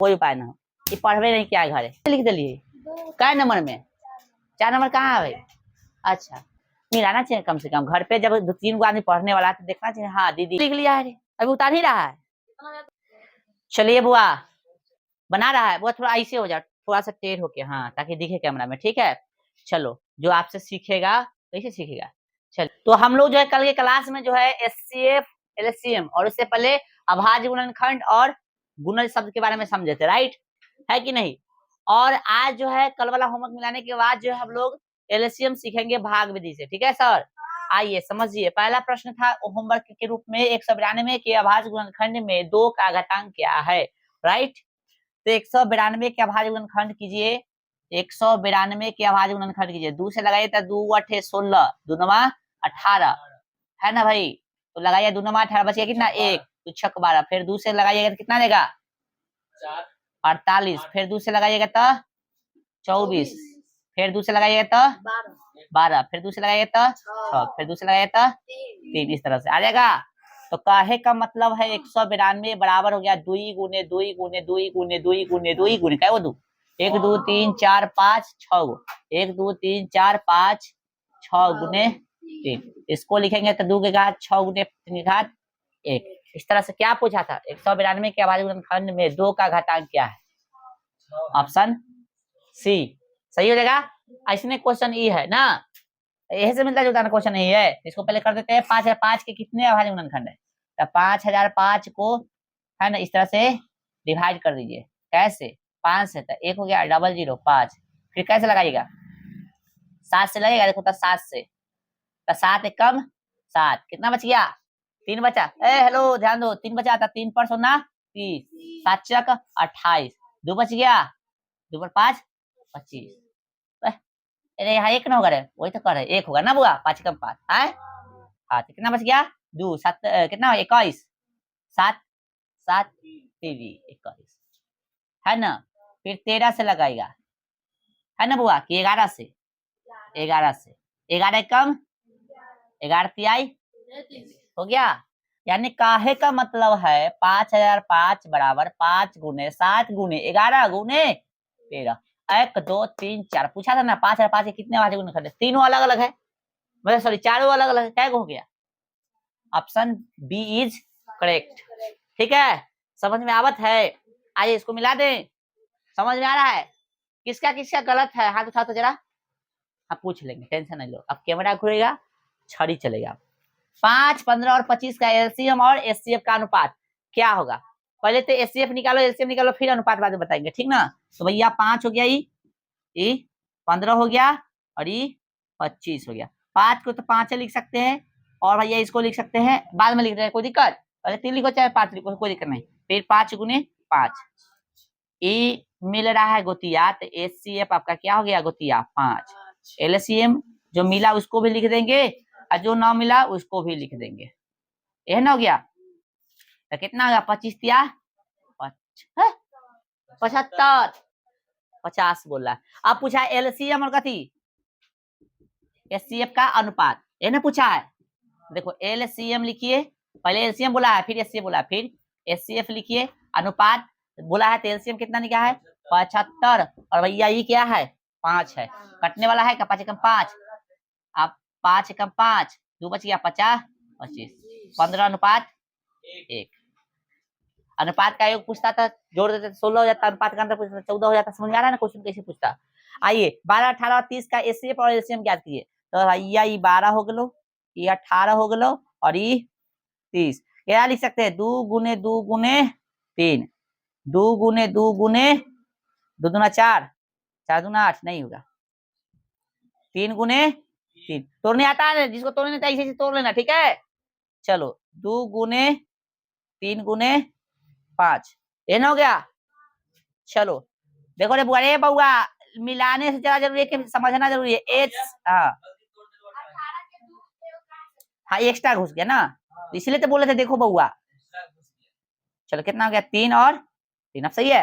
कोई उपाय ना हो, ये पढ़वे नहीं क्या घर है लिख दिलिए क्या नंबर में 4 नंबर कहाँ है भाई। अच्छा मिलाना चाहिए कम से कम, घर पे जब 2-3 गो आदमी पढ़ने वाला है तो देखना चाहिए। हाँ दीदी लिख लिया है, अभी उतार ही रहा है। चलिए बुआ बना रहा है, वो थोड़ा ऐसे हो जाए, थोड़ा सा टेढ़ होके, हाँ ताकि दिखे कैमरा में, ठीक है। चलो जो आपसे सीखेगा कैसे सीखेगा। चल तो हम लोग जो है कल के क्लास में जो है एचसीएफ एलसीएम और उससे पहले अभाज्य गुणनखंड और गुणज शब्द के बारे में समझे थे, राइट है कि नहीं। और आज जो है कल वाला होमवर्क मिलाने के बाद जो है हम लोग एलसीएम सीखेंगे भाग विधि से, ठीक है सर। आइए समझिए, पहला प्रश्न था होमवर्क के रूप में 192 के अभाज्य गुणनखंड में 2 का घातांक क्या है, राइट। तो 192 के अभाज्य गुणनखंड कीजिए, 192 के अभाज्य गुणनखंड कीजिए, 2 से लगाइए तो 2 8 16 2 9 18 है ना भाई। तो लगाइए 2 9 18 बचिए कितना 1 2 6 12, फिर 2 से लगाइएगा तो कितना देगा 48, फिर 2 से लगाइएगा तो 24, फिर 2 से लगाइएगा तो 12, फिर 2 से लगाइएगा तो 6, फिर 2 से लगाइएगा तो 3, इस तरह से आ जाएगा। तो काहे का मतलब है 192 बराबर हो गया 2 गुने 2 गुने 2 गुने 2 गुने 2 गुने क्या वो 2 1 2 3 4 5 6 गो 1 2 3 4 5 6 गुने 3, इसको लिखेंगे तो 2 के घात 6 गुने 3 के घात 1। इस तरह से क्या पूछा था 192 के अभाज्य गुणनखंड में 2 का घातांक क्या है, ऑप्शन सी सही हो जाएगा। ऐसे क्वेश्चन ई है ना, यही से मिलता जुलता क्वेश्चन नहीं है। इसको पहले कर देते हैं 5005 के कितने अभाज्य गुणनखंड है, तो 5005 को है ना इस तरह से डिवाइड कर दीजिए, कैसे 5 से तो 1 हो गया 00 5, फिर कैसे लगाइएगा 7 से लगेगा, देखो तो 7 से तो 7 एक कम 7 कितना बच गया 3 बचा, हेलो ध्यान दो 3 बचा था, 3 पर 16 30 7 चक 28, 2 बच गया 2 पर 5 25, अरे यहाँ 1 ना होगा रे, वही तो कर रहे 1 होगा ना बुआ 5 कम 5 है। हाँ तो कितना बच गया 2 7 कितना 21 7 7 21 है ना, फिर 13 से लगाएगा है ना बुआ कि 11 से 11 कम 11 तिहाई हो गया। यानी काहे का मतलब है 5005 बराबर 5 गुने 7 गुने 11 गुने 13, 1 2 3 4 पूछा था ना 5005 के कितने अभाज्य गुणनखंड है, तीनों अलग अलग है, मतलब सॉरी चारों अलग अलग है, क्या हो गया ऑप्शन बी इज करेक्ट, ठीक है समझ में आवत है। आइए इसको मिला दें, समझ में आ रहा है किसका किसका गलत है, हाथ उठा तो जरा, आप पूछ लेंगे टेंशन नहीं लो। अब कैमरा घूरेगा छड़ी चलेगा। 5 15 और 25 का एलसीएम और एचसीएफ का अनुपात क्या होगा, पहले तो एचसीएफ निकालो एलसीएम निकालो फिर अनुपात बाद में बताएंगे, ठीक ना। तो भैया 5 हो गया, ये 15 हो गया और ये 25 हो गया। 5 को तो 5 लिख सकते हैं और भैया इसको लिख सकते हैं बाद में लिख रहे हैं, कोई दिक्कत, पहले 3 लिखो चाहे 5 लिखो कोई दिक्कत नहीं। फिर 5 गुने 5, ये मिल रहा है गोतिया, तो एचसीएफ आपका क्या हो गया गोतिया 5, एलसीएम जो मिला उसको भी लिख देंगे और जो ना मिला उसको भी लिख देंगे, यह ना हो गया। तो कितना हो गया 25 तिया 75 50 बोल रहा है। अब पूछा एलसीएम और कथी एचसीएफ का अनुपात, ये ना पूछा है, देखो एलसीएम लिखिए, पहले एलसीएम बोला है फिर एचसीएफ बोला फिर एचसीएफ लिखिए, अनुपात बोला है तो एलसीएम कितना निकला है 75 और भैया ये क्या है 5 है, कटने वाला है 5 एकम 5, अब 5 एकम 5 2 बच गया 50 25 15 अनुपात 1। अनुपात का योग पूछता था जोड़ देते 16 हो जाता, अनुपात का अंतर पूछता 14 हो जाता, समझ आ रहा है ना क्वेश्चन कैसे पूछता। आइए 12 18 और 30 का एचसीएफ और एलसीएम ज्ञात कीजिए, तो भैया ये 12 हो गलो, ये 18 हो गलो और ये 30, क्या लिख सकते हैं 2 गुने 2 गुने 3 2 गुने 2 गुने 2 दूना 4 4 दूना 8 नहीं होगा, 3 गुने 3 तोड़ने आता है, जिसको तोड़ने आता है इसे तोड़ लेना, ठीक है। चलो 2 गुने 3 गुने 5 ये ना हो गया। चलो देखो रे बुआ रे बउआ मिलाने से ज्यादा जरूरी है कि समझना जरूरी है। एच हाँ एक्स्ट्रा घुस गया ना, इसलिए तो बोले थे देखो बउआ। चलो कितना हो गया 3 और 3, अब सही है,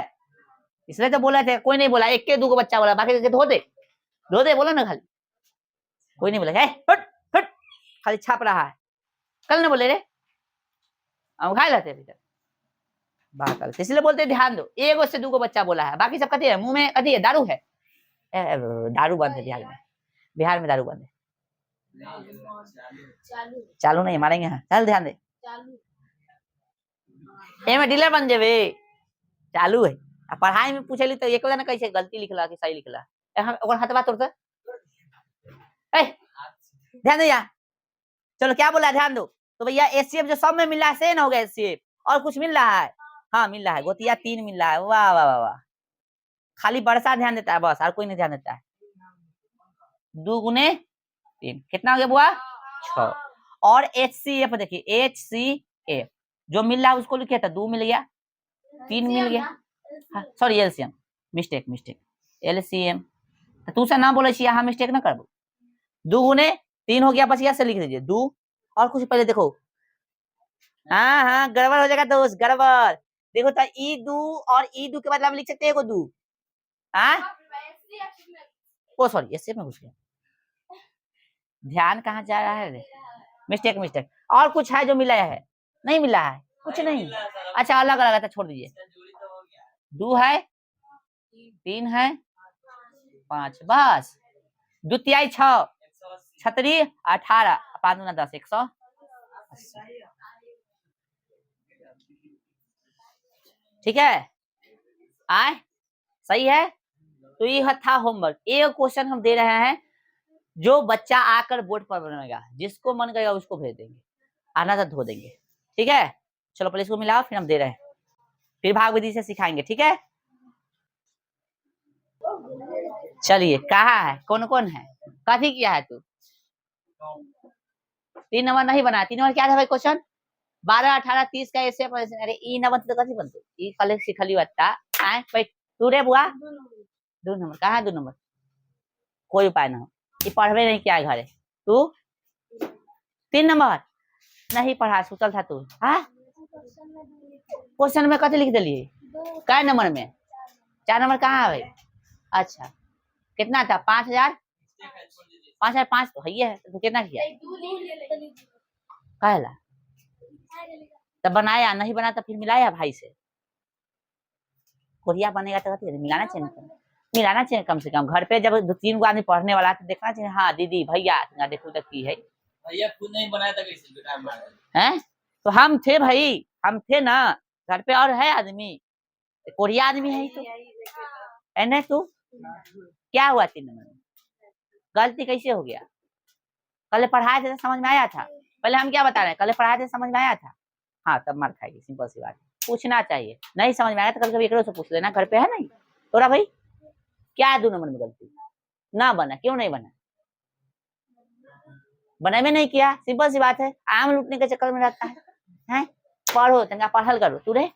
इसलिए तो बोला थे, कोई नहीं बोला, एक के 2 को बच्चा बोला, बाकी धो दे बोला ना, खाली कोई नहीं बोला हट हट खाली छाप रहा है, कल ना बोले रे हम खा लेते अभी तक बाकल, इसलिए बोलते ध्यान दो, एगो से दूगो बच्चा बोला है, बाकी सब कथी है, मुंह में कथी है, दारू है। दारू बंद है बिहार में, बिहार में दारू बंद है। चालू नहीं मारेंगे, हाँ चल ध्यान दे, ए में डीलर बन जेबे, चालू है। पढ़ाई में पूछेली तो एक ना कैसे गलती लिखला कि सही लिखला, ओकर हथवा तोड़ दे, ध्यान दे यार। चलो क्या बोला, ध्यान दो। तो भैया एचसीएफ जो सब में मिल रहा है सेन हो गया एचसीएफ, और कुछ मिल रहा है, हाँ मिल रहा है, गोतिया 3 मिल रहा है, वाह वाह वाह वाह। खाली बरसा ध्यान देता है बस, और कोई नहीं ध्यान देता है। 2 गुने 3 कितना हो गया बुआ, 6। और एचसीएफ देखिए, एचसीएफ जो मिल रहा है उसको लिखे था, 2 मिल गया, 3 मिल गया, सॉरी एलसीएम, मिस्टेक एलसीएम, तू से ना बोले यहाँ मिस्टेक ना कर, 2 गुने 3 हो गया, बस यहाँ से लिख दीजिए 2, और कुछ पहले देखो, हाँ गड़बड़ हो जाएगा दोस्त, गड़बड़ देखो तो ई 2 और ई 2 के बदला में लिख सकते हैं को 2, ओ सॉरी एसए में घुस गया, ध्यान कहाँ जा रहा है, मिस्टेक। और कुछ है जो मिला है, नहीं मिला है कुछ नहीं, अच्छा अलग अलग है, छोड़ दीजिए, 2 है, 3 है, 5 बस, 2 तिहाई 6, 36 18 5 गुना 10 100, ठीक है, आए सही है। तो ये था होमवर्क, एक क्वेश्चन हम दे रहे हैं जो बच्चा आकर बोर्ड पर बनाएगा, जिसको मन करेगा उसको भेज देंगे, आना तो धो देंगे, ठीक है। चलो पहले इसको मिलाओ, फिर हम दे रहे हैं, फिर भाग विधि से सिखाएंगे, ठीक है। चलिए कहा है, कौन कौन है, कथी किया है तू, 3 नंबर नहीं बना, 3 नंबर क्या था भाई क्वेश्चन, 12 18 30 का ऐसे, अरे ई न बनते तो कथी बनते, ई कल सिखली बता आए भाई, तू रे बुआ 2 नंबर, कहा 2 नंबर, कोई उपाय ना हो, ये पढ़वे नहीं किया घरे, तू 3 नंबर नहीं पढ़ा, सुतल था तू, हाँ क्वेश्चन में कथी लिख दिलिए, कै नंबर में, 4 नंबर कहाँ है भाई, अच्छा कितना था, 5000, 5005 तो है, तो कितना किया, कहला तब बनाया, नहीं बना तो फिर मिलाया भाई से, कोरिया बनेगा तो मिलाना चाहिए, मिलाना चाहिए कम से कम, घर पे जब 2-3 आदमी पढ़ने वाला तो देखना चाहिए, हाँ दीदी भैया देखो तक की है, भैया खुद नहीं बनाया था कैसे बेटा हैं, तो हम थे भाई, हम थे ना, घर पे और है आदमी, कोरिया आदमी है तो एने तू क्या हुआ, 3 नंबर में गलती कैसे हो गया, कल पढ़ाए थे तो समझ में आया था, पहले हम क्या बता रहे हैं, कल पढ़ाए थे समझ में आया था, हाँ तब मार खाएगी, सिंपल सी बात, पूछना चाहिए, नहीं समझ में आया तो कभी कभी एक से पूछ लेना, घर पे है नहीं, तोरा भाई क्या है 2 नंबर में गलती, ना बना, क्यों नहीं बना, बने में नहीं किया, सिंपल सी बात है, आम लूटने के चक्कर में रहता है, पढ़ो तंगा, पढ़ल करो, तू रे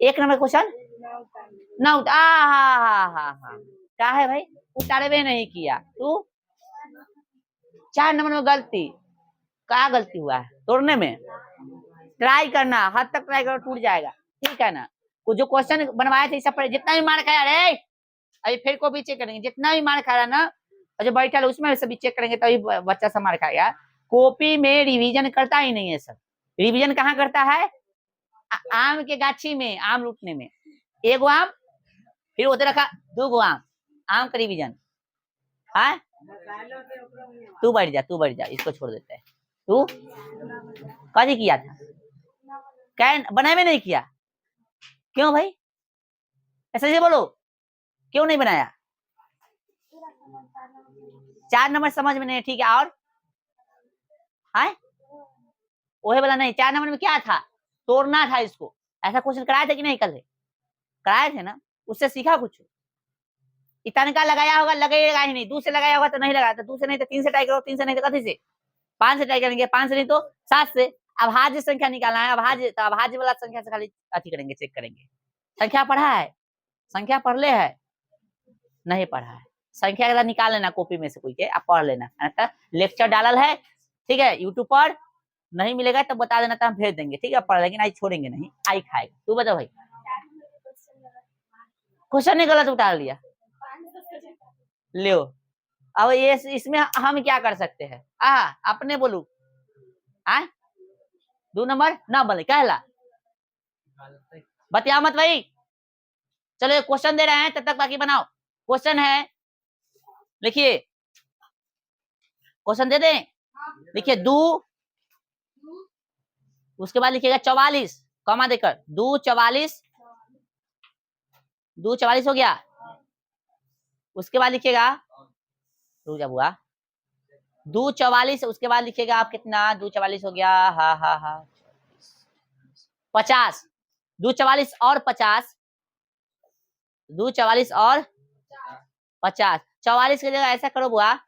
1 नंबर क्वेश्चन ना क्या है भाई, उतारे नहीं किया, तू 4 नंबर में गलती, क्या गलती हुआ है, तोड़ने में, ट्राई करना, हद तक ट्राई करो, टूट जाएगा, ठीक है ना, वो जो क्वेश्चन बनवाए थे सब, जितना भी मार खाया रे, अभी फिर को भी चेक करेंगे, जितना भी मार खाया ना, जो बैठा उसमें से भी चेक करेंगे, तभी बच्चा से मार खाएगा, कॉपी में रिवीजन करता ही नहीं है सर, रिवीजन कहाँ करता है, आम के गाछी में, आम लूटने में, 1 आम, फिर उधर रखा 2 आम, आम का रिवीजन, हाँ तू बैठ जा, इसको छोड़ देते हैं, तू कभी किया था, क्या बनाए में नहीं किया, क्यों भाई, ऐसे ही बोलो, क्यों नहीं बनाया, 4 नंबर समझ में नहीं, ठीक है, और वही वाला नहीं, 4 नंबर में क्या था, तोड़ना था इसको, ऐसा क्वेश्चन कराए थे कि नहीं, कल कराए थे ना, उससे सीखा कुछ, इतना का लगाया होगा, लगेगा ही नहीं, 2 से लगाया होगा तो नहीं लगाया, तो 2 से नहीं तो 3 से ट्राई करो, 3 से नहीं तो कथी से, 5 से ट्राई करेंगे, 5 से नहीं तो 7 से, अभाज्य संख्या निकालना है, अभाज्य तो अभाज्य वाला संख्या से खाली अथी करेंगे, चेक करेंगे, संख्या पढ़ा है, संख्या पढ़ ले है, नहीं पढ़ा है, संख्या निकाल लेना कॉपी में से कोई के, आप पढ़ लेना, लेक्चर डालल है, ठीक है, यूट्यूब पर, नहीं मिलेगा तो बता देना, तो हम भेज देंगे, ठीक है, पढ़, लेकिन आज छोड़ेंगे नहीं, आई खाएगा, तू बता भाई, क्वेश्चन नहीं गलत उतार लिया, ले अब ये इसमें हम क्या कर सकते हैं, अपने बोलू, 2 नंबर ना बोले कहला, बतिया मत भाई। चलो क्वेश्चन दे रहे हैं तब तक बाकी बनाओ। क्वेश्चन है, लिखिए क्वेश्चन दे दें। लिखिए दू, उसके बाद लिखिएगा 44 कॉमा देकर, दू 44, दू 44 हो गया। उसके बाद लिखिएगा, रुक जा बुआ, दू 44, उसके बाद लिखिएगा आप कितना, दू 44 हो गया, हाँ हाँ हाँ 50, दू 44 और 50, दू 44 और 50, 44 की जगह ऐसा करो बुआ,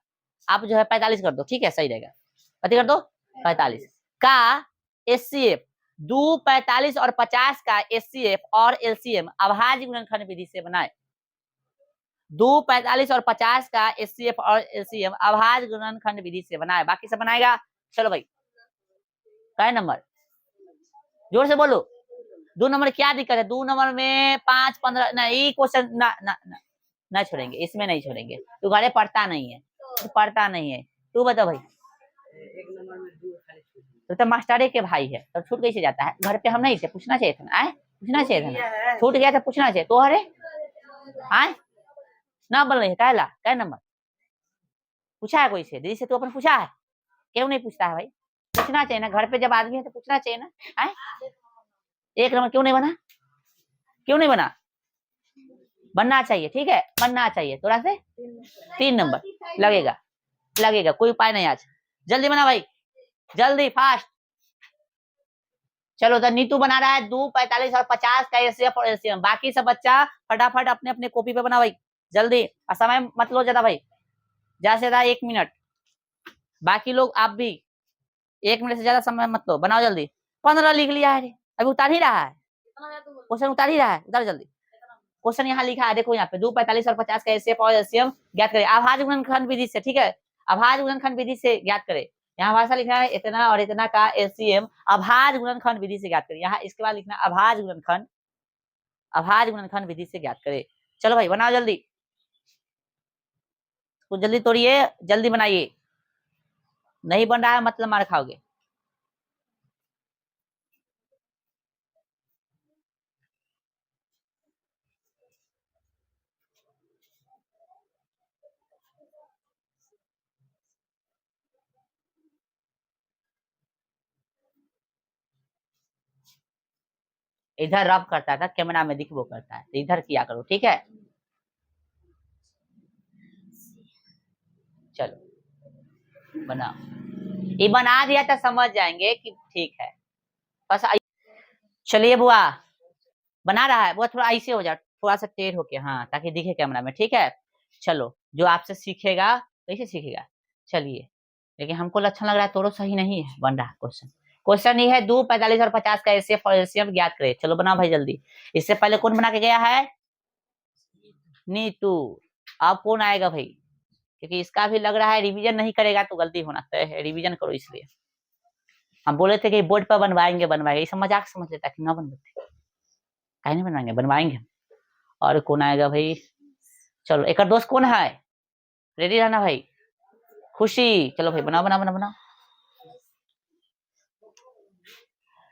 आप जो है 45 कर दो, ठीक है, सही रहेगा। कति कर दो 45 का एचसीएफ, दू 45 और 50 का एचसीएफ और एलसीएम अभाज्य गुणनखंड विधि से बनाए। दू 45 और 50 का एचसीएफ और एलसीएम अभाज्य गुणनखंड विधि से बनाए। बाकी सब बनाएगा। चलो भाई, क्या नंबर, जोर से बोलो। 2 नंबर क्या दिक्कत है? 2 नंबर में 5 15 नहीं, क्वेश्चन ना ना ना ना छोड़ेंगे, इसमें नहीं छोड़ेंगे। तू घरे पढ़ता नहीं है, तू पढ़ता नहीं है। तू बता भाई, तो मास्टरे के भाई है तो छूट कैसे जाता है? घर पे हम नहीं थे, पूछना चाहिए था ना, पूछना चाहिए था ना, छूट गया था, पूछना चाहिए। तो अरे आए ना बोल रही है, कहला क्या नंबर पूछा है कोई से? दीदी से तू अपन पूछा है? क्यों नहीं पूछता है भाई? पूछना चाहिए ना, घर पे जब आदमी है तो पूछना चाहिए ना। आए 1 नंबर क्यों नहीं बना? क्यों नहीं बना? बनना चाहिए, ठीक है, बनना चाहिए। थोड़ा से 3 नंबर लगेगा, लगेगा, कोई उपाय नहीं। आज जल्दी बना भाई, जल्दी फास्ट। चलो तो नीतू बना रहा है 2 45 और 50 का एचसीएफ और एलसीएम। बाकी सब बच्चा फटाफट अपने अपने कॉपी पे बना भाई, जल्दी। और समय मत लो ज्यादा भाई, ज्यादा से ज्यादा 1 मिनट। बाकी लोग आप भी 1 मिनट से ज्यादा समय मत लो, बनाओ जल्दी। 15 लिख लिया है, अभी उतार ही रहा है क्वेश्चन, उतार ही रहा है, उतार जल्दी। क्वेश्चन यहाँ लिखा है, देखो यहाँ पे 2 45 और 50 का एचसीएफ और एलसीएम ज्ञात करें अभाज्य गुणनखंड विधि से, ठीक है, अभाज्य गुणनखंड विधि से ज्ञात करें। यहाँ भाषा लिखा है इतना और इतना का एलसीएम अभाज्य गुणनखंड विधि से ज्ञात करें। यहाँ इसके बाद लिखना अभाज्य गुणनखंड, अभाज्य गुणनखंड विधि से ज्ञात करें। चलो भाई बनाओ जल्दी, तो जल्दी तोड़िए, जल्दी बनाइए। नहीं बन रहा है मतलब मार खाओगे। इधर रब करता था, कैमरा में दिख वो करता है, इधर किया करो, ठीक है। चलो बनाओ, ये बना दिया तो समझ जाएंगे कि ठीक है। बस चलिए बुआ बना रहा है, वो थोड़ा ऐसे हो जाए, थोड़ा सा टेढ़ होके, हाँ, ताकि दिखे कैमरा में, ठीक है। चलो जो आपसे सीखेगा कैसे सीखेगा, चलिए। लेकिन हमको अच्छा लग रहा है, तोड़ो सही नहीं है बन रहा क्वेश्चन। क्वेश्चन ये है 2 45 और 50 का एचसीएफ और एलसीएम ज्ञात करे। चलो बनाओ भाई जल्दी। इससे पहले कौन बना के गया है? नीतू। अब कौन आएगा भाई? क्योंकि इसका भी लग रहा है रिवीजन नहीं करेगा तो गलती होना तय है, रिवीजन करो। इसलिए हम बोले थे कि बोर्ड पर बनवाएंगे बनवाएंगे, इसे मजाक समझ लेता कि ना बनवाते, कहीं नहीं बनवाएंगे, बनवाएंगे। और कौन आएगा भाई? चलो एक दोस्त कौन है, रेडी रहना भाई। खुशी, चलो भाई बनाओ बनाओ बनाओ बनाओ।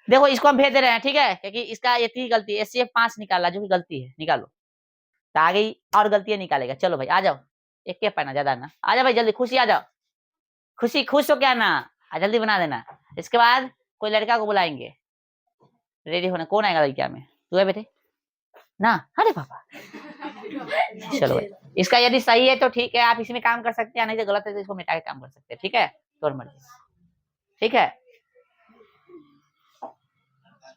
देखो इसको हम भेज दे रहे हैं, ठीक है, क्योंकि इसका ये थी गलती, एचसीएफ 5 निकाला जो कि गलती है, निकालो तो आगे और गलतियां निकालेगा। चलो भाई आ जाओ, एक के पाना ज्यादा ना, आ जाओ भाई जल्दी। खुशी आ जाओ, खुशी खुश हो क्या ना, जल्दी बना देना। इसके बाद कोई लड़का को बुलाएंगे, रेडी होना। कौन आएगा लड़का में? तू है बेटे ना? अरे पापा चलो भाई, इसका यदि सही है तो ठीक है, आप इसमें काम कर सकते हैं, नहीं तो गलत है तो इसको मिटा के काम कर सकते हैं, ठीक है, तो मर्जी, ठीक है।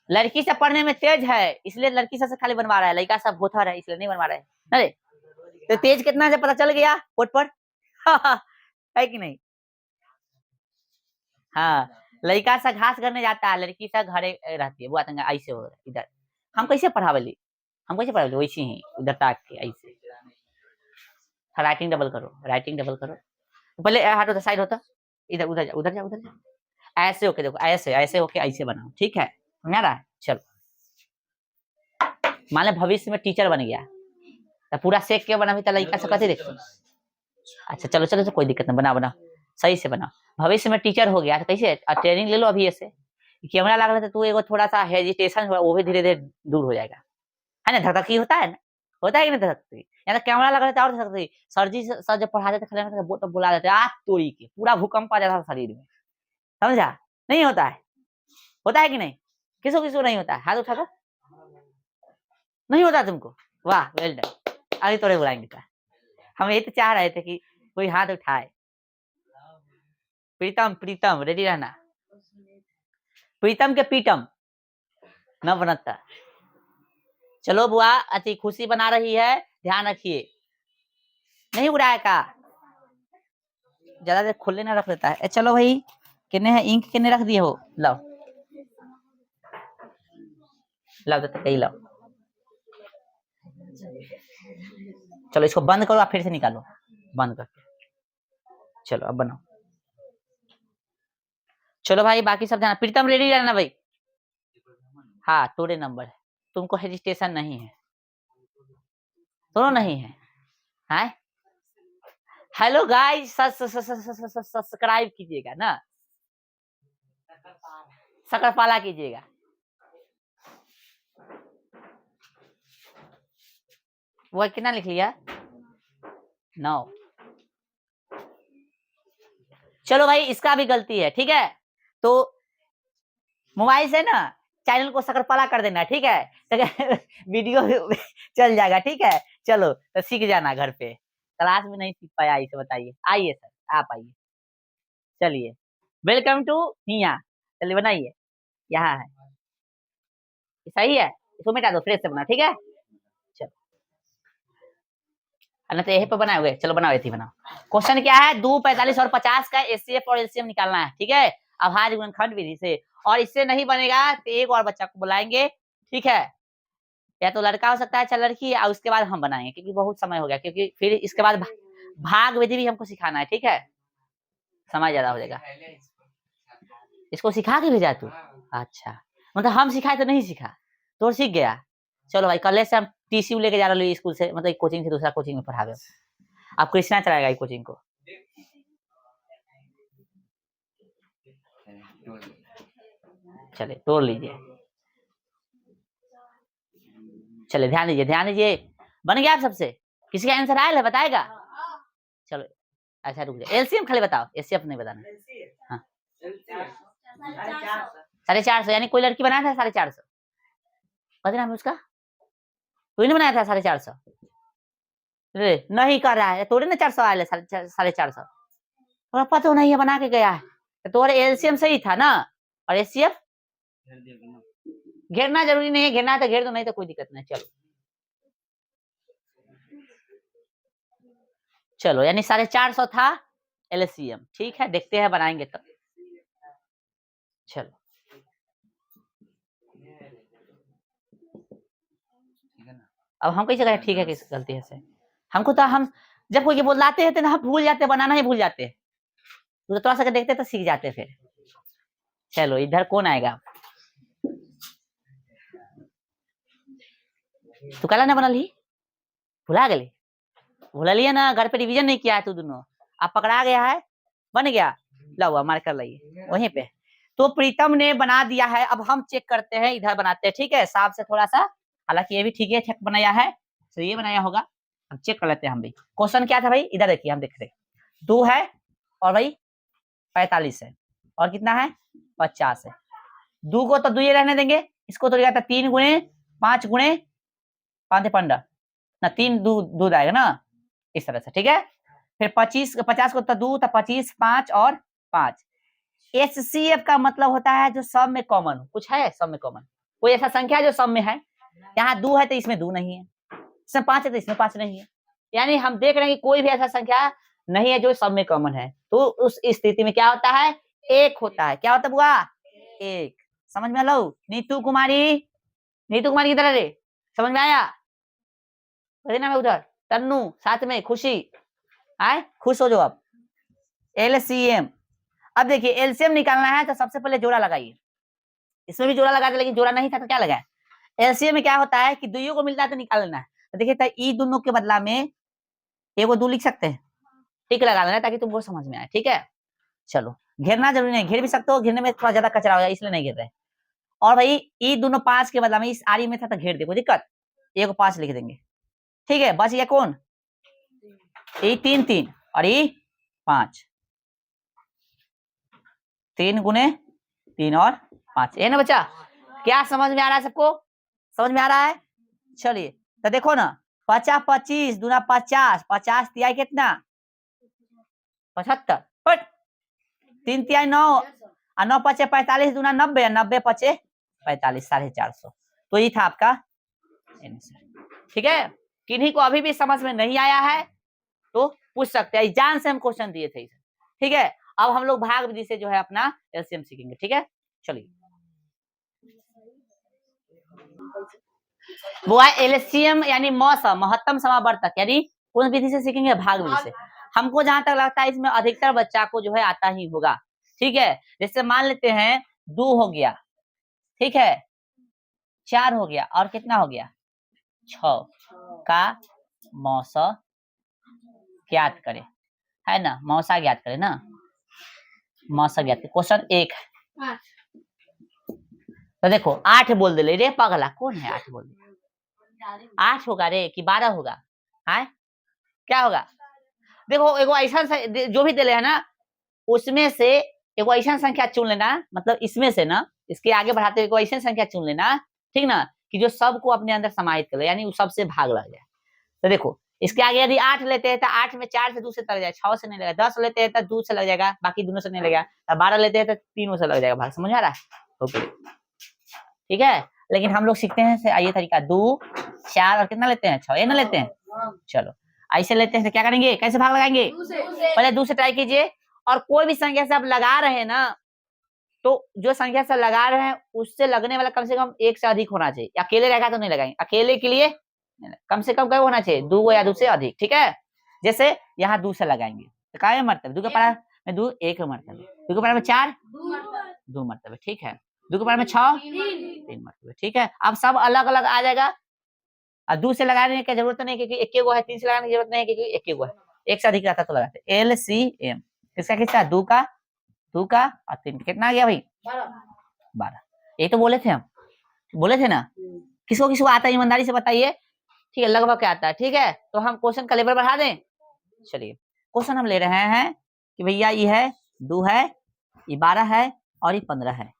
लड़की सब पढ़ने में तेज है, इसलिए लड़की सबसे खाली बनवा रहा है, लड़का सब भोथर है इसलिए नहीं बनवा रहा है। अरे तो तेज कितना से पता चल गया बोर्ड पर है कि नहीं? हाँ, लड़का सा घास करने जाता है, लड़की सा घरे रहती है। वो आतंगा ऐसे हो इधर, हम कैसे पढ़ावली, हम कैसे पढ़ावली वैसे ही उधर ताक के ऐसे। राइटिंग डबल करो, राइटिंग डबल करो। पहले हाथ होता, साइड होता, इधर उधर जा उधर जा उधर जा, ऐसे होके देखो, ऐसे ऐसे होके ऐसे बनाओ, ठीक है, समझ रहा है। चलो मान ले भविष्य में टीचर बन गया तो पूरा सेक के बना भी तो लड़का से कैसे देखो। अच्छा चलो चलो कोई दिक्कत नहीं, बना बना सही से बना। भविष्य में टीचर हो गया तो कैसे, ट्रेनिंग ले लो अभी ऐसे, कैमरा लगा रहता तो एगो थोड़ा सा हेजिटेशन वो भी धीरे धीरे दूर हो जाएगा, है ना। धकधकी होता है ना, होता है कि नहीं धकधकी। या तो कैमरा लगा रहता और धकधकी। सर जब पढ़ाते थे खड़े रहते तो बुला देते आ तोड़ी के पूरा भूकंप आ जाता था शरीर में, समझा। नहीं होता है, होता है कि नहीं, किसको किसको नहीं होता है, हाथ उठा दो। नहीं होता तुमको, वाह वेल डन। अभी थोड़े बुलाएंगे क्या, हम यही तो चाह रहे थे कि कोई हाथ उठाए। प्रीतम प्रीतम रेडी रहना, प्रीतम के पीटम न बनता। चलो बुआ अति खुशी बना रही है, ध्यान रखिए। नहीं उड़ाए का, ज्यादा देर खुले ना रख लेता है। चलो भाई कितने है इंक, कितने रख दिए हो, लाओ लाओ देते कहीं लाओ। चलो इसको बंद करो, आप फिर से निकालो बंद करके। चलो अब बनाओ। चलो भाई बाकी सब ध्यान, प्रीतम रेडी रहना भाई। हाँ टोरे नंबर है, तुमको हेजिटेशन नहीं है, दोनों नहीं है। हाय हेलो गाइस, सब्सक्राइब कीजिएगा ना, शकरपाला कीजिएगा। वो कितना लिख लिया, 9। चलो भाई इसका भी गलती है, ठीक है। तो मोबाइल से ना चैनल को शकरपाला कर देना, ठीक है, तो वीडियो चल जाएगा, ठीक है। चलो तो सीख जाना घर पे, क्लास में नहीं सीख पाया इसे बताइए। आइए सर आप आइए, चलिए वेलकम टू हिया, चलिए बनाइए, यहाँ है सही है, इसको मिटा दो फ्रेश से बना, ठीक है। चलो ना तो यही पे बनाओगे, चलो बनाओ ये बनाओ। क्वेश्चन क्या है, 2, 45 और 50 का एचसीएफ और एलसीएम निकालना है, ठीक है। अभाज्य गुणनखंड विधि से, और इससे नहीं बनेगा तो एक और बच्चा को बुलाएंगे, ठीक है। या तो लड़का हो सकता है चाहे लड़की, और उसके बाद हम बनाएंगे क्योंकि बहुत समय हो गया, क्योंकि फिर इसके बाद भाग विधि भी हमको सिखाना है, ठीक है। समय ज्यादा हो जाएगा, इसको सिखा के भेजा तू। अच्छा मतलब हम सिखाए तो नहीं सीखा, तो सीख गया। चलो भाई कल से हम टीसी लेके जा रहे स्कूल से, मतलब कोचिंग से दूसरा कोचिंग में पढ़ा गए। अब कृष्णा चलाएगा ये कोचिंग को। चले तोड़ लीजिए, चले ध्यान दीजिए ध्यान दीजिए। बन गया आप सबसे, किसी का आंसर आया है बताएगा। चलो अच्छा रुक जाए, एलसीएम खाली बताओ, एचसीएफ नहीं बताना। हाँ 450, यानी कोई लड़की बनाया था 450, पता नाम है उसका, कोई नहीं बनाया था 450। नहीं कर रहा है तोड़े ना 400 आए 450, पता तो नहीं है बना के गया है, तो एलसीएम सही था ना। और एचसीएफ घेरना जरूरी नहीं है, घेरना तो घेर दो, नहीं तो कोई दिक्कत नहीं। चलो चलो यानी 450 था एलसीएम, ठीक है, देखते हैं बनाएंगे तब। चलो अब हम कैसे कहें ठीक है किस गलती है से, हमको तो हम जब कोई बोलाते हैं तो हम भूल जाते, बनाना ही भूल जाते, तो थोड़ा सा देखते तो सीख जाते फिर। चलो इधर कौन आएगा, तू कल ना बनल ही, भुला गए, भूल लिया ना, घर पे रिवीजन नहीं किया है तू दोनों, अब पकड़ा गया है, बन गया, लो मार कर लाइए वहीं पे। तो प्रीतम ने बना दिया है, अब हम चेक करते हैं, इधर बनाते हैं, ठीक है, साफ से थोड़ा सा, हालांकि ये भी ठीक है, चेक बनाया है, तो ये बनाया होगा, अब चेक कर लेते हैं हम भी। क्वेश्चन क्या था भाई, इधर देखिए, हम देख रहे 2 है और भाई 45 है, और कितना है 50 है। 2 को तो 2 ही रहने देंगे, इसको तो लिया था 3 गुणे 5 गुणे 5 15 ना, 3 दूध आएगा ना, इस तरह से, ठीक है। फिर 50 को तो 2 तो 25 5 और 5। एचसीएफ का मतलब होता है जो सब में कॉमन हो, कुछ है सब में कॉमन, कोई ऐसा संख्या जो सब में है, यहाँ 2 है तो इसमें 2 नहीं है, इसमें 5 है तो इसमें 5 नहीं है, यानी हम देख रहे हैं कि कोई भी ऐसा संख्या नहीं है जो सब में कॉमन है, तो उस स्थिति में क्या होता है, 1 होता है। क्या होता है बुआ, 1। समझ में लो, नीतू कुमारी किधर है रे, समझ में आया, नाम है उधर, तन्नू साथ में खुशी, आए खुश हो जाओ आप। एलसीएम, अब देखिए एलसीएम निकालना है तो सबसे पहले जोड़ा लगाइए, इसमें भी जोड़ा लगाते, लेकिन जोड़ा नहीं था तो क्या लगाए। एलसीएम में क्या होता है कि दुइयों को मिलता है तो निकाल लेना है, तो देखिए तो ई दोनों के बदला में एगो 2 लिख सकते हैं, टिक लगा लेना ताकि तुमको समझ में आए, ठीक है। चलो घेरना जरूरी नहीं, घेर भी सकते हो, घेरने में थोड़ा ज्यादा कचरा हो जाए इसलिए नहीं घेर रहे। और भाई ई दोनों 5 के बदला में इस आरी में था तो घेर दे, कोई दिक्कत, ए को 5 लिख देंगे। ठीक है, बच गया कौन, ई 3 3 और ई 5, 3 गुने 3 और 5, ये ना बच्चा। क्या समझ में आ रहा है सबको, समझ में आ रहा है? चलिए तो देखो ना, 50 25 दूना 50, 50 तिहाई कितना 75, बट 3 तिहाई 9 और 9 पचे 45 दूना 90, 90 पचे 45, 450। तो ये था आपका आंसर। ठीक है, किन्हीं को अभी भी समझ में नहीं आया है तो पूछ सकते हैं, जान से हम क्वेश्चन दिए थे। ठीक है, अब हम लोग भाग विधि से जो है अपना एलसीएम सीखेंगे। ठीक है, चलिए वो है एलसीएम यानी मौसम महत्तम समावर्तक, यानी कौन विधि से सीखेंगे, भाग विधि से। हमको जहां तक लगता है इसमें अधिकतर बच्चा को जो है आता ही होगा। ठीक है, जैसे मान लेते हैं 2 हो गया, ठीक है, 4 हो गया और कितना हो गया 6 का मौसा ज्ञात करें, है ना, मौसा ज्ञात करें ना, मौसा ज्ञात करें। क्वेश्चन 1 तो देखो 8 बोल दे रे पगला, कौन है 8 बोल दे, 8 होगा रे कि 12 होगा, है क्या होगा? देखो एगो ऐसा जो भी दे है ना उसमें से एगो ऐसा संख्या चुन लेना, मतलब इसमें से ना, इसके आगे बढ़ाते हुए ऐसी संख्या चुन लेना, ठीक ना, कि जो सबको अपने अंदर समाहित कर ले, यानी वो सबसे भाग लग जाए। तो देखो इसके आगे यदि 8 लेते हैं तो 8 में 4 से 2 से लग जाएगा, 6 से नहीं लगेगा, 10 लेते हैं तो 2 से लग जाएगा, बाकी दोनों से नहीं लगेगा, 12 लेते हैं तो 3 से लग जाएगा भाग। समझ आ रहा है? ओके ठीक है, लेकिन हम लोग सीखते हैं आइए तरीका, 2 4 और कितना लेते हैं 6, ये ना लेते हैं। चलो ऐसे लेते हैं तो क्या करेंगे, कैसे भाग लगाएंगे, पहले 2 से ट्राई कीजिए, और कोई भी संख्या से आप लगा रहे हैं ना तो जो संख्या से लगा रहे हैं उससे लगने वाला कम से कम 1 से अधिक होना चाहिए, अकेले रहेगा तो नहीं लगाएंगे, अकेले के लिए कम से कम क्या होना चाहिए 2 या 2 से अधिक। ठीक है, जैसे यहाँ 2 से लगाएंगे तो क्या मरतबे 2 के पारा में 2 1 मरतबे, 2 के पारा में 4 2 मरतबे, ठीक है, 2 के पारा में 6 3 मरतबे। ठीक है, अब सब अलग अलग आ जाएगा, और 2 से लगाने की जरूरत नहीं क्योंकि एक गो है, 3 से लगाने की जरूरत नहीं क्योंकि एक गो है, एक से अधिक रहता तो लगाते। LCM किसका किसका 2 का और 3 कितना आ गया भाई 12। ये तो बोले थे हम, बोले थे ना, किसको किसको आता है ईमानदारी से बताइए। ठीक है, लगभग क्या आता है। ठीक है, तो हम क्वेश्चन का लेवल बढ़ा दें। चलिए क्वेश्चन हम ले रहे हैं कि भैया ये है 2 है, ये 12 है और ये 15 है,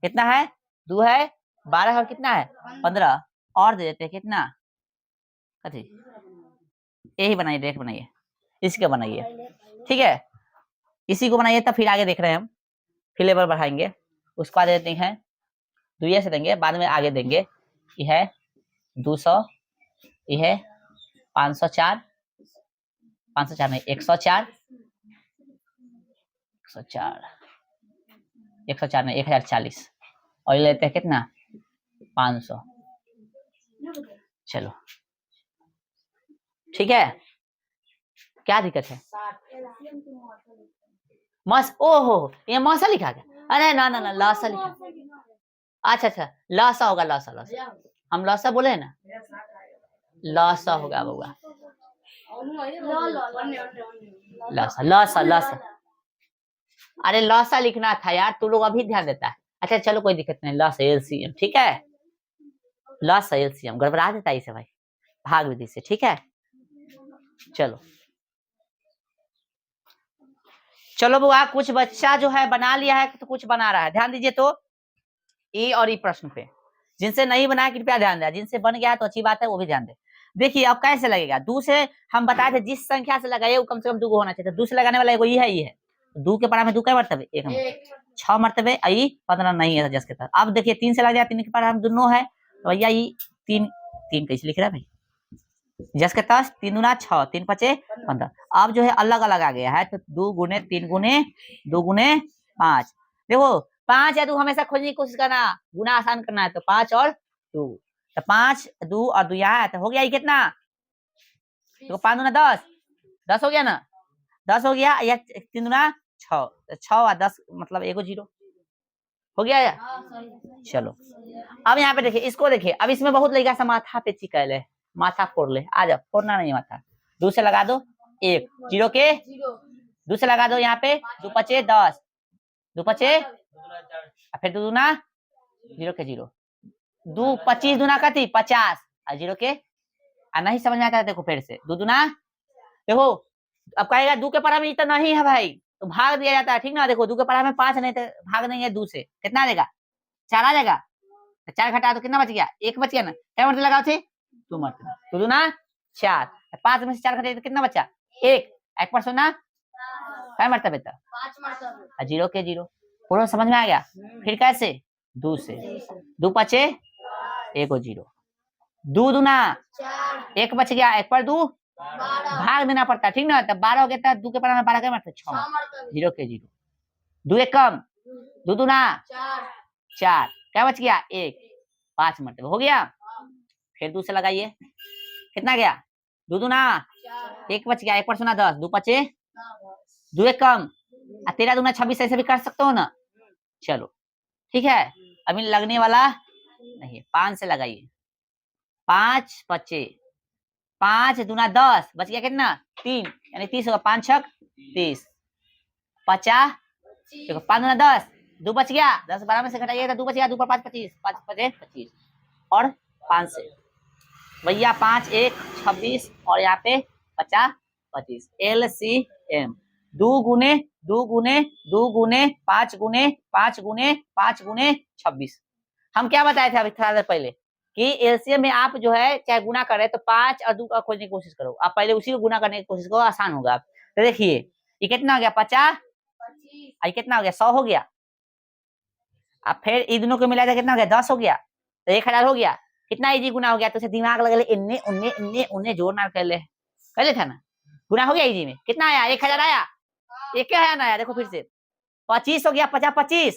कितना है 2 है 12 और कितना है 15, और दे देते हैं कितना, यही बनाइए, डायरेक्ट बनाइए, इसके बनाइए। ठीक है, इसी को बनाइए तब फिर आगे देख रहे हैं हम, फिर लेवल बढ़ाएंगे, उसको बाद देते हैं 2 से देंगे, बाद में आगे देंगे। ये है 200, ये है 504 नहीं 104 नहीं 1040, और ये लेते हैं कितना 500। चलो ठीक है, क्या दिक्कत है, मस ओहो ये मौसा लिखा गया, अरे ना ना ना लासा लिखा, अच्छा लासा होगा, लासा हम लासा बोले ना, लासा होगा बउआ, लासा अरे लासा लिखना था यार, तू लोग अभी ध्यान देता है। अच्छा चलो कोई दिक्कत नहीं, लासा LCM, ठीक है, लासा LCM गड़बड़ा देता है इसे भाई भाग विधि से। ठीक है, चलो बुआ, कुछ बच्चा जो है बना लिया है तो कुछ बना रहा है, ध्यान दीजिए तो ए और ई प्रश्न पे, जिनसे नहीं बनाया कृपया ध्यान दें, जिनसे बन गया तो अच्छी बात है वो भी ध्यान दे। देखिए अब कैसे लगेगा, 2 से हम बताए थे जिस संख्या से लगाइए वो कम से कम 2 होना चाहिए, 2 से लगाने वाला ये है, ये है 2 के पारा में 2 का मरतबे 1 6 मरतबे, आई 15 नहीं है जस के तहत। अब देखिए 3 से लग जाए, 3 के पारा में दोनों है तो भैया ये 3 कैसे लिख रहा है भाई, जस के तहत 3 दूना 6 3 पचे 15। अब जो है अलग अलग आ गया है तो 2 गुने 3 गुने 2 गुने 5, देखो 5 या 2 हमेशा खोजने की कोशिश करना, गुना आसान करना है तो 5 और 2, तो 5 2 और 2 यहाँ है तो हो गया ये कितना, तो 5 दूना 10 10 हो गया ना, 10 हो गया, या 3 दूना 6 6 और 10 मतलब एगो 0 हो गया या? चलो अब यहाँ पे देखिए, इसको देखिए, अब इसमें बहुत लड़का सा माथा पे चिकल है, माथा फोड़ ले, आ जाओ, फोड़ना नहीं माथा, 2 से लगा दो 1 0 के 2 से लगा दो यहाँ पे 2 पचे 10 दो पचे फिर दो दूना 0 के 0 दो 25 दूना का थी 50 और 0 के नहीं समझ में आता है। देखो फिर से दो दूना देखो अब कहेगा दो के परा में इतना नहीं है भाई तो भाग दिया जाता है ठीक ना। देखो दो के परा में 5 नहीं तो भाग नहीं है 2 से कितना देगा 4 आ जाएगा। 4 घटा तो कितना बच गया 1 बच गया ना। क्या मरते लगाओ थे 2 मरते तो दूना 4 5 में से 4 घटे तो कितना बचा 1 पर सोना क्या मरता बेटा 0 के 0 पूरा समझ में आ गया। फिर कैसे 2 से 2 पचे 1 और 0 2 दूना 1 बच गया 1 पर 2 भाग देना पड़ता ठीक ना। तब 12 हो गया 2 के पर में 12 क्या मरता 6 0 के 0 2 1 कम 2 दूना 4 क्या बच गया 1 5 मरतबा हो गया। फिर 2 से लगाइए कितना गया 2 दूना 1 बच गया 1 पर सुना 10 2 पचे 2 1 कम 13 दूना 26 ऐसे भी कर सकते हो ना। चलो ठीक है अभी लगने वाला नहीं 5 से लगाइए 5 पचे 5 दूना 10 बच गया कितना 3 यानी 30 होगा 5 छक 30 50 देखो 5 दूना 10 2 बच गया 10 12 में से घटाइए तो 2 बच गया 2 पर 5 25 5 पचे 25 और 5 से भैया 5 1 26 और यहाँ पे 50 25 LCM 2 गुने 2 गुने 2 गुने 5 गुने 5 गुने 5 गुने 26। हम क्या बताए थे अभी थोड़ा देर पहले कि एलसीएम में आप जो है चाहे गुना करें तो 5 और 2 का खोजने की कोशिश करो। आप पहले उसी को गुना करने की कोशिश करो आसान होगा। तो देखिए ये कितना हो गया 50 और कितना हो गया 100 हो गया। अब फिर इन दोनों को मिला तो कितना हो गया 10 हो गया तो 1000 हो गया। कितना इजी गुना हो गया तो उसे दिमाग लगा ले इन्ने उन्ने इन्ने उन्ने जोड़ना कर ले था ना गुना हो गया इजी में। कितना आया 1000 आया 1000 आया। देखो फिर से 25 हो गया 50 25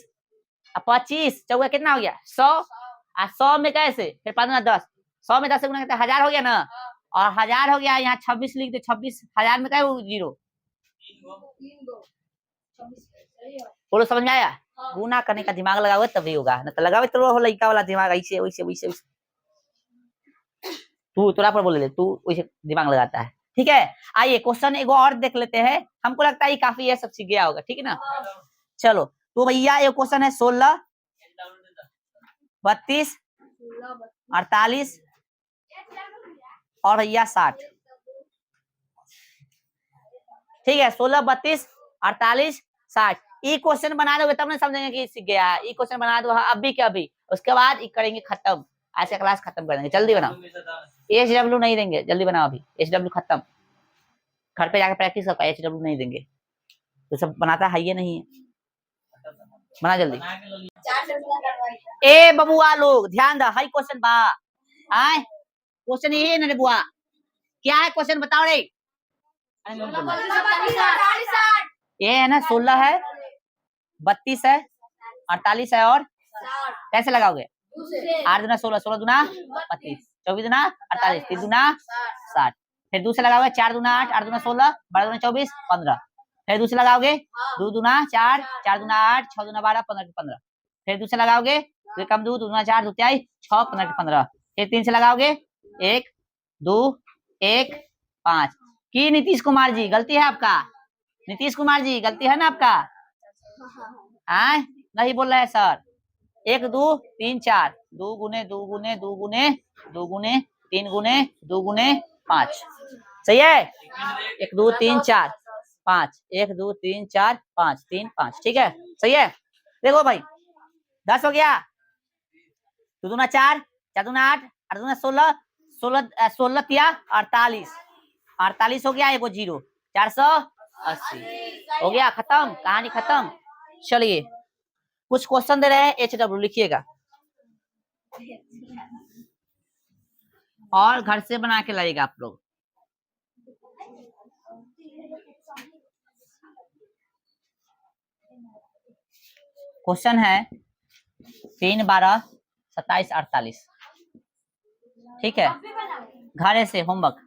अब 25 चौका कितना हो गया 100 और 100 में कैसे फिर 5 10 100 में 10 से गुना करते 1000 हो गया ना और 1000 हो गया। यहाँ 26 लिख दे 26,000 में क्या है वो 0 बोलो समझ में आया। गुना करने का दिमाग लगाओ तभी होगा ना तो लगाओ तो हो लड़का वाला दिमाग ऐसे वैसे वैसे तू तोरा पर बोले तू वैसे दिमाग लगाता है ठीक है। आइए क्वेश्चन एक और देख लेते हैं। हमको लगता है ये काफी ये सब सीख गया होगा ठीक है ना। चलो तो भैया ये क्वेश्चन है 16 32 48 और भैया 60 ठीक है 16 32 48 60 ये क्वेश्चन बना दोगे तब ना समझेंगे कि सीख गया है। ये क्वेश्चन बना दो अभी के अभी उसके बाद ये करेंगे खत्म ऐसे क्लास खत्म कर देंगे। जल्दी बनाओ HW नहीं देंगे जल्दी बनाओ अभी HW खत्म घर पे जाकर प्रैक्टिस करो HW नहीं देंगे तो सब बनाता है ये नहीं है बना जल्दी। ए बबुआ लोग ध्यान दो हाई क्वेश्चन बा आए क्वेश्चन ये ना रे बुआ क्या है क्वेश्चन बताओ रे। ये है ना 16 है 32 है 48 है और कैसे लगाओगे 8 दूना 16 16 दूना 32 24 दूना 48 3 दूना 60 फिर दूसरे लगाओगे 4 दूना 8 8 दूना 16 12 दूना 24 15 फिर दूसरे लगाओगे 2 दूना 4 4 दूना 8 6 दूना 12 15 15 फिर दूसरे लगाओगे तो कम 2 दूना 4 2 6 15 15 फिर 3 से लगाओगे 1 2 1 5 की नीतीश कुमार जी गलती है आपका नीतीश कुमार जी गलती है ना आपका हाँ नहीं बोल रहे हैं सर 1 2 3 4 2 गुने 2 गुने 2 गुने 2 गुने 3 गुने 2 गुने 5 सही है 1 2 3 4 5 1 2 3 4 5 3 5 ठीक है सही है। देखो भाई 10 हो गया 2 दूना 4 4 दूना 8 8 दूना 16 16 16 किया 48 48 हो गया एगो 0 480 हो गया खत्म कहानी खत्म। चलिए कुछ क्वेश्चन दे रहे हैं HW लिखिएगा और घर से बना के लाइएगा आप लोग। क्वेश्चन है 3 12 27 48 ठीक है घर से होमवर्क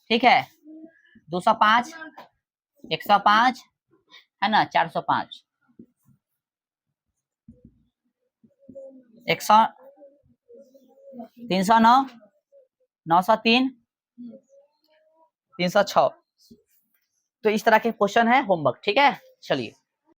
ठीक है 205 105 है ना 405 100 309 903 306 तो इस तरह के क्वेश्चन है होमवर्क ठीक है। चलिए